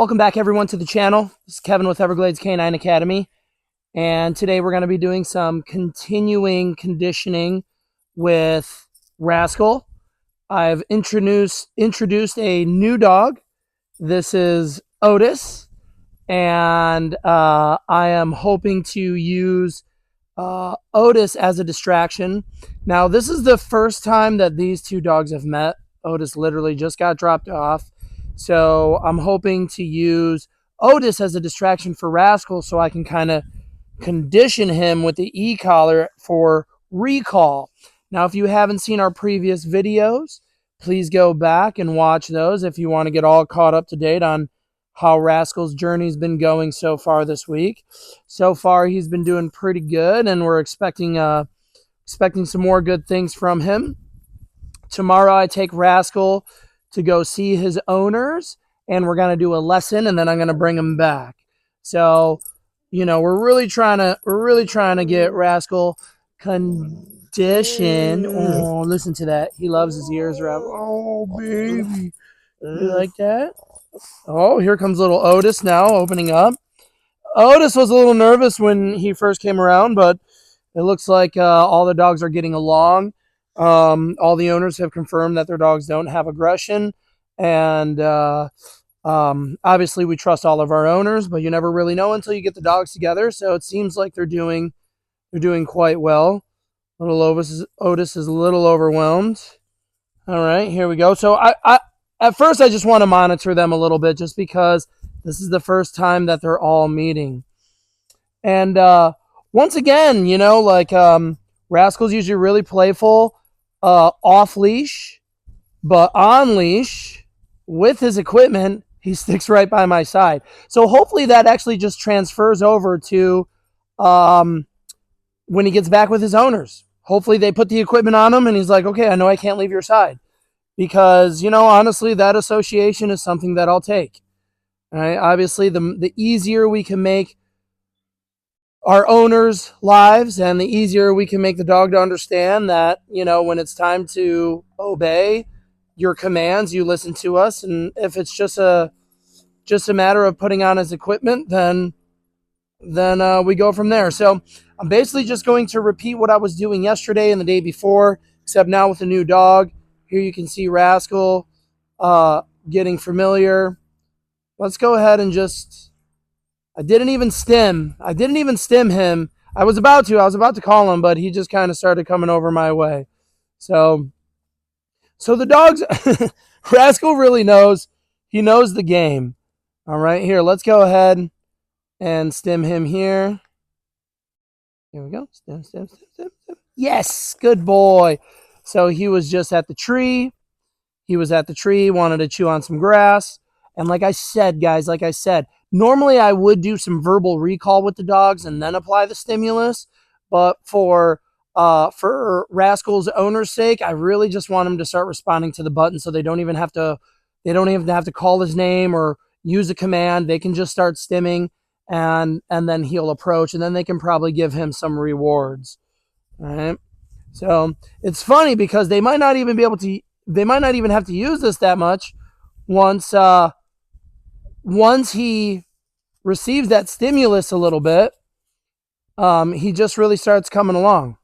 Welcome back, everyone, to the channel. This is Kevin with Everglades Canine Academy, and today we're going to be doing some continuing conditioning with Rascal. I've introduced a new dog. This is Otis, and I am hoping to use Otis as a distraction. Now, this is the first time that these two dogs have met. Otis literally just got dropped off. So I'm hoping to use Otis as a distraction for Rascal so I can kind of condition him with the eCollar for recall. Now, if you haven't seen our previous videos, please go back and watch those if you want to get all caught up to date on how Rascal's journey's been going so far this week. So far, he's been doing pretty good, and we're expecting some more good things from him. Tomorrow, I take Rascal to go see his owners, and we're gonna do a lesson, and then I'm gonna bring him back. So, we're really trying to get Rascal conditioned. Oh, listen to that! He loves his ears wrapped. Oh, baby, you like that? Oh, here comes little Otis now opening up. Otis was a little nervous when he first came around, but it looks like all the dogs are getting along. All the owners have confirmed that their dogs don't have aggression, and obviously we trust all of our owners, but you never really know until you get the dogs together. So it seems like they're doing quite well. Little Otis is a little overwhelmed. All right, here we go. So I at first I just want to monitor them a little bit, just because this is the first time that they're all meeting. And once again, Rascal's usually really playful, off leash, but on leash with his equipment, he sticks right by my side. So hopefully that actually just transfers over to when he gets back with his owners. Hopefully they put the equipment on him and he's like, okay, I know I can't leave your side. Because, honestly, that association is something that I'll take. All right. Obviously, the easier we can make our owners' lives, and the easier we can make the dog to understand that, when it's time to obey your commands, you listen to us. And if it's just a matter of putting on his equipment, then we go from there. So I'm basically just going to repeat what I was doing yesterday and the day before, except now with a new dog. Here you can see Rascal getting familiar. Let's go ahead and I didn't even stim him. I was about to call him, but he just kind of started coming over my way. So the dogs, Rascal really knows. He knows the game. All right, here, let's go ahead and stim him here. Here we go. Stim. Yes, good boy. So he was just at the tree. Wanted to chew on some grass. And like I said, guys, normally I would do some verbal recall with the dogs and then apply the stimulus. But for Rascal's owner's sake, I really just want him to start responding to the button, so they don't even have to call his name or use a command. They can just start stimming, and then he'll approach, and then they can probably give him some rewards. All right. So it's funny because they might not even have to use this that much once he receives that stimulus a little bit. He just really starts coming along.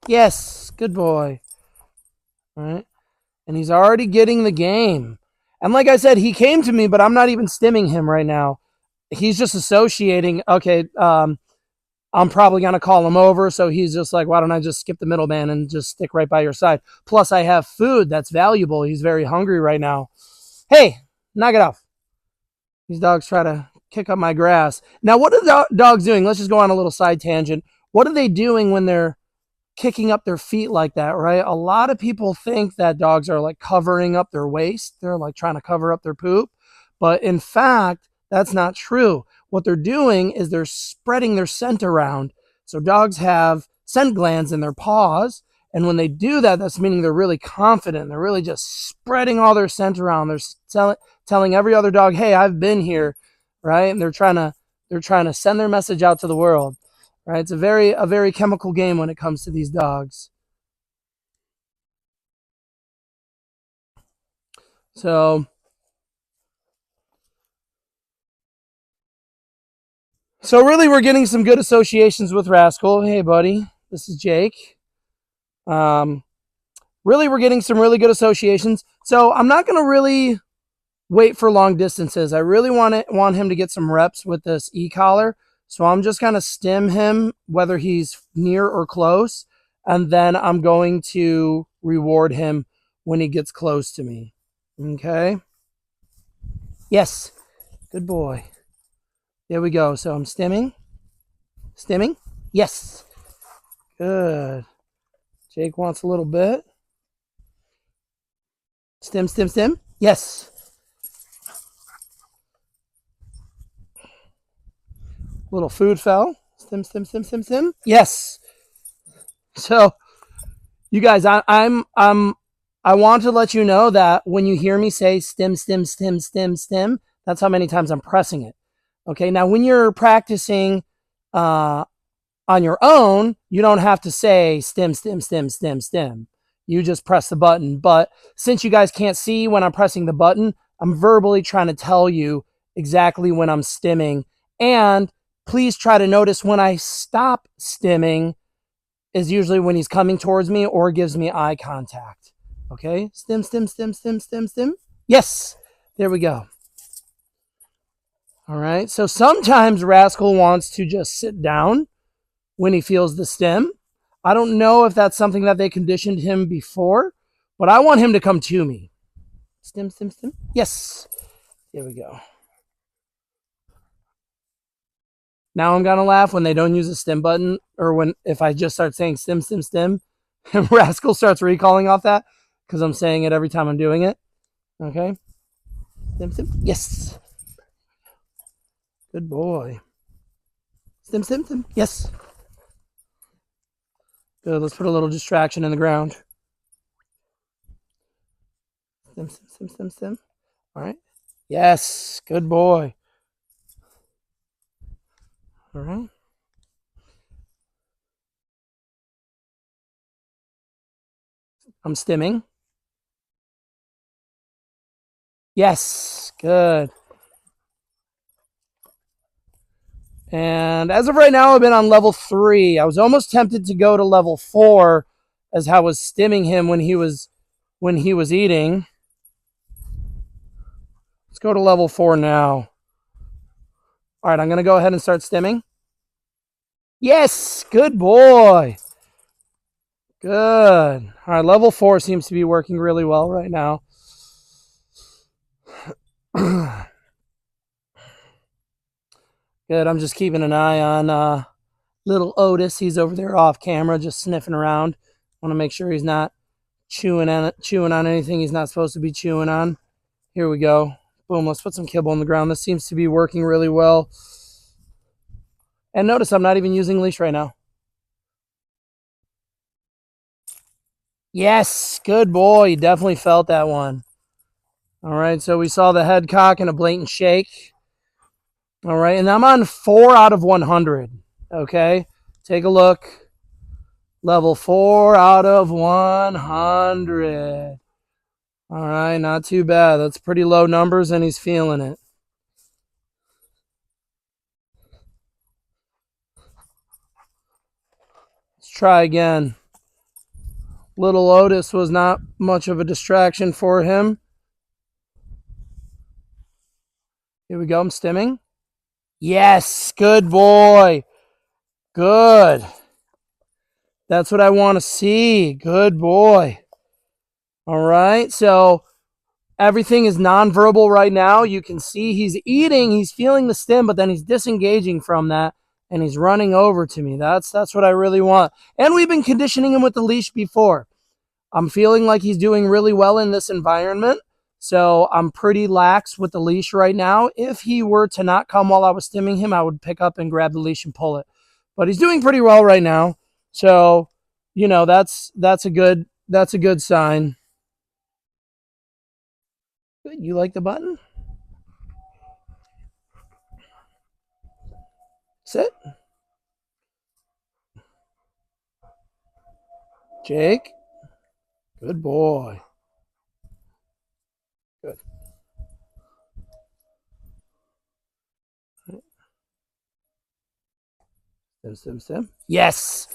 Yes, good boy. All right. And he's already getting the game. And like I said, he came to me, but I'm not even stimming him right now. He's just associating, okay, I'm probably going to call him over. So he's just like, why don't I just skip the middleman and just stick right by your side? Plus, I have food that's valuable. He's very hungry right now. Hey, knock it off. These dogs try to kick up my grass. Now, what are the dogs doing? Let's just go on a little side tangent. What are they doing when they're kicking up their feet like that, right? A lot of people think that dogs are like covering up their waist. They're like trying to cover up their poop. But in fact, that's not true. What they're doing is they're spreading their scent around. So dogs have scent glands in their paws. And when they do that, that's meaning they're really confident. They're really just spreading all their scent around. They're telling every other dog, hey, I've been here, right? And they're trying to send their message out to the world. Right? It's a very chemical game when it comes to these dogs. So So really, we're getting some good associations with Rascal. Hey, buddy, this is Jake. Um, really, we're getting some really good associations. So I'm not going to really wait for long distances. I really want him to get some reps with this eCollar. So I'm just going to stim him, whether he's near or close, and then I'm going to reward him when he gets close to me. Okay? Yes. Good boy. There we go. So I'm stimming. Stimming. Yes. Good. Jake wants a little bit. Stim, stim, stim. Yes. Little food fell. Stim, stim, stim, stim, stim. Yes. So, you guys, I want to let you know that when you hear me say stim, stim, stim, stim, stim, that's how many times I'm pressing it. Okay. Now, when you're practicing on your own, you don't have to say stim, stim, stim, stim, stim. You just press the button. But since you guys can't see when I'm pressing the button, I'm verbally trying to tell you exactly when I'm stimming. And please try to notice when I stop stimming is usually when he's coming towards me or gives me eye contact. Okay? Stim, stim, stim, stim, stim, stim. Yes. There we go. All right. So sometimes Rascal wants to just sit down when he feels the stim. I don't know if that's something that they conditioned him before, but I want him to come to me. Stim, stim, stim. Yes. Here we go. Now I'm going to laugh when they don't use the stim button, or when if I just start saying stim, stim, stim, and Rascal starts recalling off that because I'm saying it every time I'm doing it. Okay. Stim, stim. Yes. Good boy. Stim, stim, stim. Yes. Good. Let's put a little distraction in the ground. Stim, stim, stim, stim, stim. All right. Yes. Good boy. All right. I'm stimming. Yes. Good. And as of right now, I've been on level 3. I was almost tempted to go to level 4 as I was stimming him when he was eating. Let's go to level 4 now. All right, I'm going to go ahead and start stimming. Yes, good boy. Good. All right, level 4 seems to be working really well right now. Good. I'm just keeping an eye on little Otis. He's over there off camera, just sniffing around. Want to make sure he's not chewing on anything he's not supposed to be chewing on. Here we go. Boom. Let's put some kibble on the ground. This seems to be working really well. And notice I'm not even using leash right now. Yes, good boy. You definitely felt that one. All right, so we saw the head cock and a blatant shake. All right, and I'm on 4 out of 100. Okay, take a look. Level 4 out of 100. All right, not too bad. That's pretty low numbers, and he's feeling it. Let's try again. Little Otis was not much of a distraction for him. Here we go. I'm stimming. Yes, good boy. Good. That's what I want to see. Good boy. All right. So everything is nonverbal right now. You can see he's eating, he's feeling the stim, but then he's disengaging from that and he's running over to me. That's what I really want. And we've been conditioning him with the leash before. I'm feeling like he's doing really well in this environment. So I'm pretty lax with the leash right now. If he were to not come while I was stimming him, I would pick up and grab the leash and pull it. But he's doing pretty well right now. So, that's a good sign. Good. You like the button? Sit. Jake. Good boy. Good. Yes.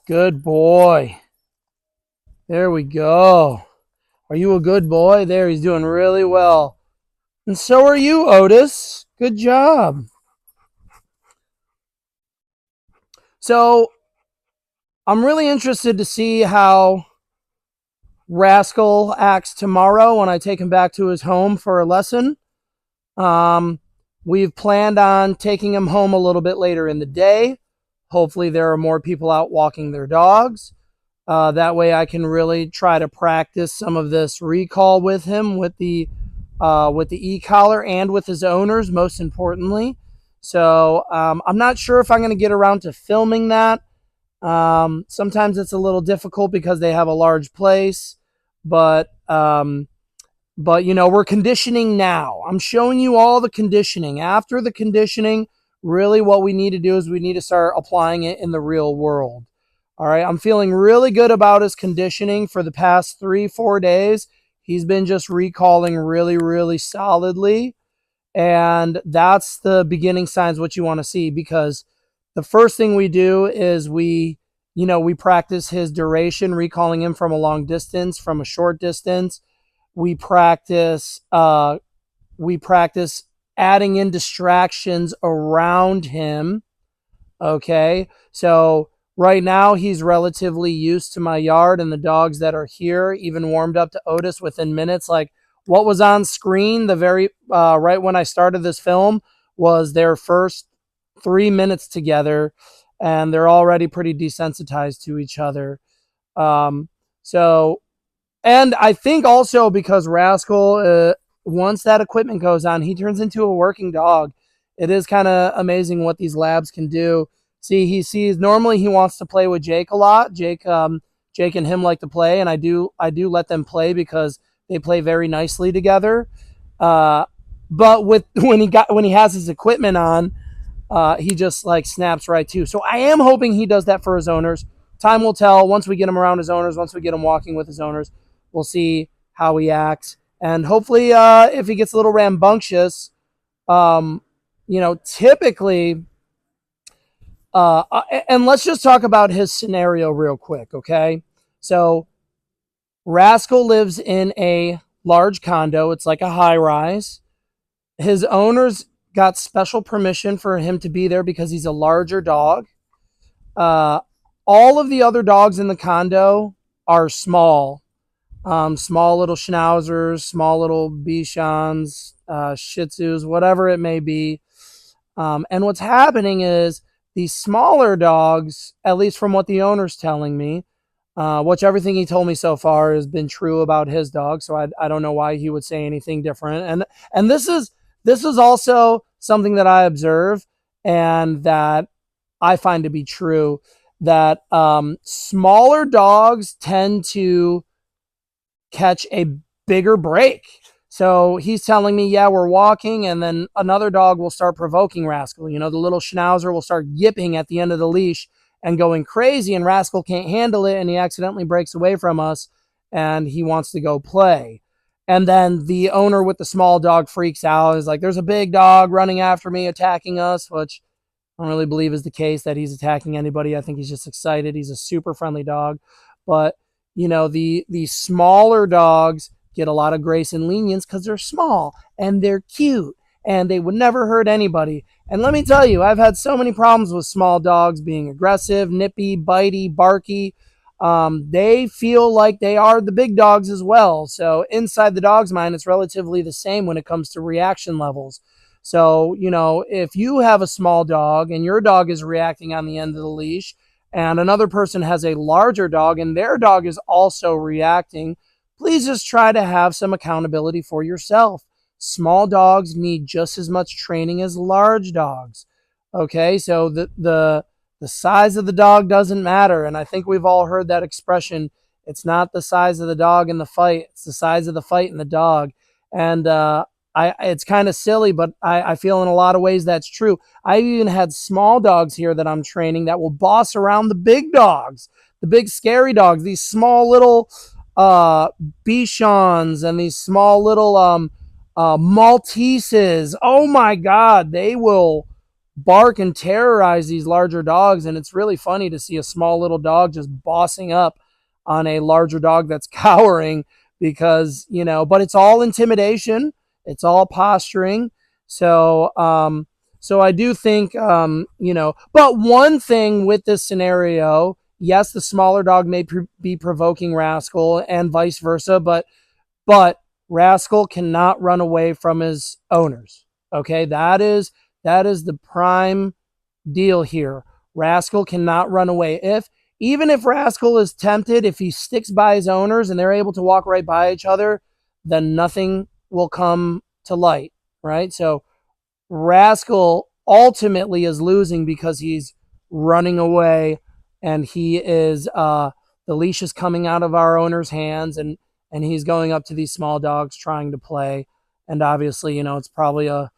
Good boy. There we go. Are you a good boy? There, he's doing really well. And so are you, Otis. Good job. So I'm really interested to see how Rascal acts tomorrow when I take him back to his home for a lesson. Um, we've planned on taking him home a little bit later in the day. Hopefully, there are more people out walking their dogs. That way, I can really try to practice some of this recall with him with the eCollar and with his owners, most importantly. So I'm not sure if I'm going to get around to filming that. Sometimes it's a little difficult because they have a large place, but we're conditioning now. I'm showing you all the conditioning. After the conditioning, really what we need to do is we need to start applying it in the real world. All right, I'm feeling really good about his conditioning for the past 3-4 days. He's been just recalling really, really solidly. And that's the beginning signs what you want to see, because the first thing we do is we practice his duration, recalling him from a long distance, from a short distance. We practice adding in distractions around him. Okay. So right now he's relatively used to my yard and the dogs that are here, even warmed up to Otis within minutes. Like what was on screen the very right when I started this film was their first 3 minutes together, and they're already pretty desensitized to each other. Um, so and I think also because Rascal, once that equipment goes on, he turns into a working dog. It is kind of amazing what these labs can do. See, he sees normally he wants to play with Jake a lot. Jake and him like to play, and I do let them play because they play very nicely together. Uh, but with when he has his equipment on, he just like snaps right to. So I am hoping he does that for his owners. Time will tell. Once we get him around his owners, once we get him walking with his owners, we'll see how he acts. And hopefully, if he gets a little rambunctious, um, typically, and let's just talk about his scenario real quick, okay? So Rascal lives in a large condo. It's like a high rise. His owners got special permission for him to be there because he's a larger dog. Uh, all of the other dogs in the condo are small, small little schnauzers, small little bichons, shih tzus, whatever it may be. And what's happening is these smaller dogs, at least from what the owner's telling me, which everything he told me so far has been true about his dog. So I don't know why he would say anything different. And this is also something that I observe and that I find to be true, that smaller dogs tend to catch a bigger break. So he's telling me, yeah, we're walking, and then another dog will start provoking Rascal. The little schnauzer will start yipping at the end of the leash and going crazy, and Rascal can't handle it, and he accidentally breaks away from us, and he wants to go play. And then the owner with the small dog freaks out. Is like, there's a big dog running after me, attacking us, which I don't really believe is the case that he's attacking anybody. I think he's just excited. He's a super friendly dog. But, the smaller dogs get a lot of grace and lenience because they're small and they're cute and they would never hurt anybody. And let me tell you, I've had so many problems with small dogs being aggressive, nippy, bitey, barky. They feel like they are the big dogs as well. So inside the dog's mind, it's relatively the same when it comes to reaction levels. So, if you have a small dog and your dog is reacting on the end of the leash, and another person has a larger dog and their dog is also reacting, please just try to have some accountability for yourself. Small dogs need just as much training as large dogs. Okay, so the size of the dog doesn't matter, and I think we've all heard that expression. It's not the size of the dog in the fight; it's the size of the fight in the dog. And it's kind of silly, but I feel in a lot of ways that's true. I've even had small dogs here that I'm training that will boss around the big dogs, the big scary dogs, these small little Bichons and these small little Malteses. Oh my God, they will bark and terrorize these larger dogs. And it's really funny to see a small little dog just bossing up on a larger dog that's cowering because, but it's all intimidation. It's all posturing. So I do think, but one thing with this scenario, yes, the smaller dog may be provoking Rascal and vice versa, but Rascal cannot run away from his owners. Okay, that is the prime deal here. Rascal cannot run away. Even if Rascal is tempted, if he sticks by his owners and they're able to walk right by each other, then nothing will come to light, right? So Rascal ultimately is losing because he's running away and he is the leash is coming out of our owner's hands and he's going up to these small dogs trying to play. And obviously, it's probably a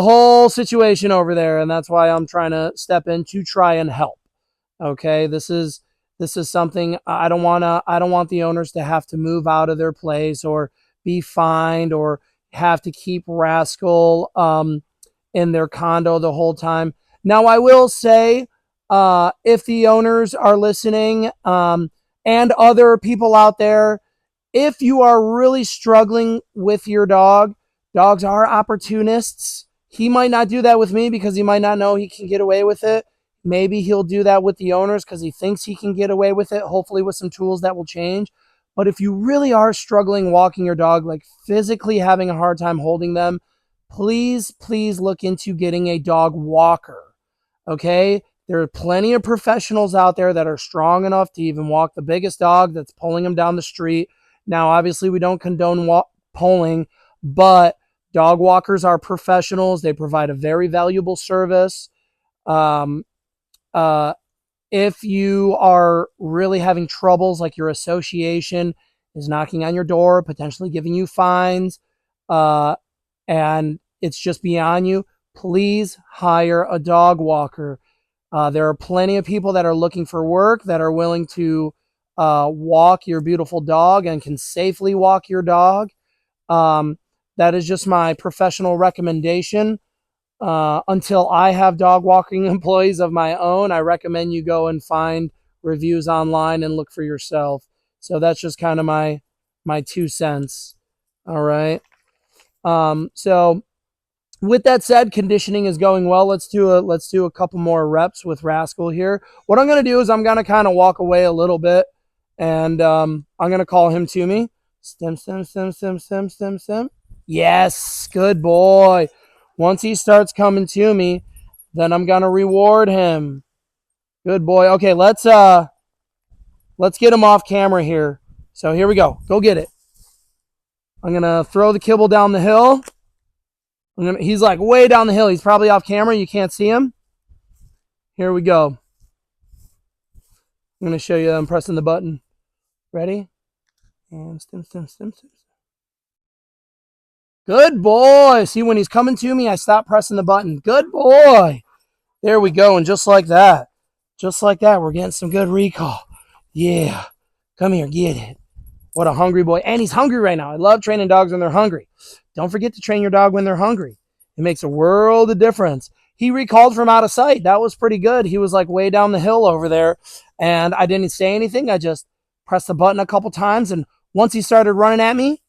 whole situation over there, and that's why I'm trying to step in to try and help. Okay, this is something I don't want the owners to have to move out of their place or be fined or have to keep Rascal in their condo the whole time. Now, I will say, if the owners are listening, and other people out there, if you are really struggling with your dog, dogs are opportunists. He might not do that with me because he might not know he can get away with it. Maybe he'll do that with the owners because he thinks he can get away with it, hopefully with some tools that will change. But if you really are struggling walking your dog, like physically having a hard time holding them, please, please look into getting a dog walker. Okay? There are plenty of professionals out there that are strong enough to even walk the biggest dog that's pulling them down the street. Now, obviously, we don't condone pulling, but dog walkers are professionals. They provide a very valuable service. Um, uh, if you are really having troubles, like your association is knocking on your door, potentially giving you fines, uh, and it's just beyond you, please hire a dog walker. There are plenty of people that are looking for work that are willing to walk your beautiful dog and can safely walk your dog. Um, that is just my professional recommendation. Until I have dog walking employees of my own, I recommend you go and find reviews online and look for yourself. So that's just kind of my 2 cents. All right. So with that said, conditioning is going well. Let's do a couple more reps with Rascal here. What I'm gonna do is I'm gonna kind of walk away a little bit, and I'm gonna call him to me. Stem, stem, stem, stem, stem, stem, stem. Yes, good boy. Once he starts coming to me, then I'm gonna reward him. Good boy. Okay, let's get him off camera here. So here we go. Go get it. I'm gonna throw the kibble down the hill. He's like way down the hill. He's probably off camera. You can't see him. Here we go. I'm going to show you. I'm pressing the button. Ready? And stem, stem, stem, stem. Good boy. See, when he's coming to me, I stop pressing the button. Good boy. There we go. And just like that, we're getting some good recall. Yeah. Come here. Get it. What a hungry boy. And he's hungry right now. I love training dogs when they're hungry. Don't forget to train your dog when they're hungry. It makes a world of difference. He recalled from out of sight. That was pretty good. He was like way down the hill over there, and I didn't say anything. I just pressed the button a couple times, and once he started running at me,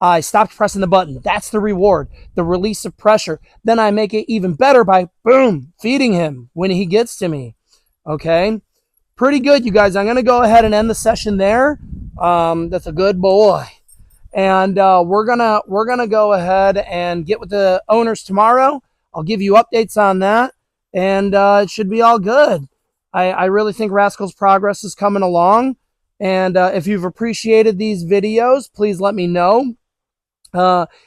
I stopped pressing the button. That's the reward, the release of pressure. Then I make it even better by, boom, feeding him when he gets to me. Okay? Pretty good, you guys. I'm going to go ahead and end the session there. That's a good boy. And we're gonna go ahead and get with the owners tomorrow. I'll give you updates on that, and it should be all good. I really think Rascal's progress is coming along, and if you've appreciated these videos, please let me know.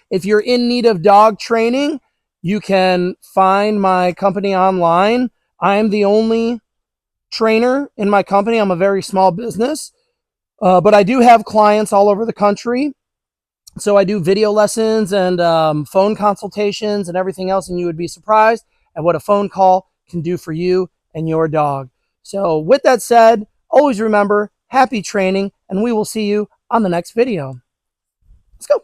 If you're in need of dog training, you can find my company online. I am the only trainer in my company. I'm a very small business, but I do have clients all over the country. So I do video lessons and phone consultations and everything else, and you would be surprised at what a phone call can do for you and your dog. So with that said, always remember, happy training, and we will see you on the next video. Let's go.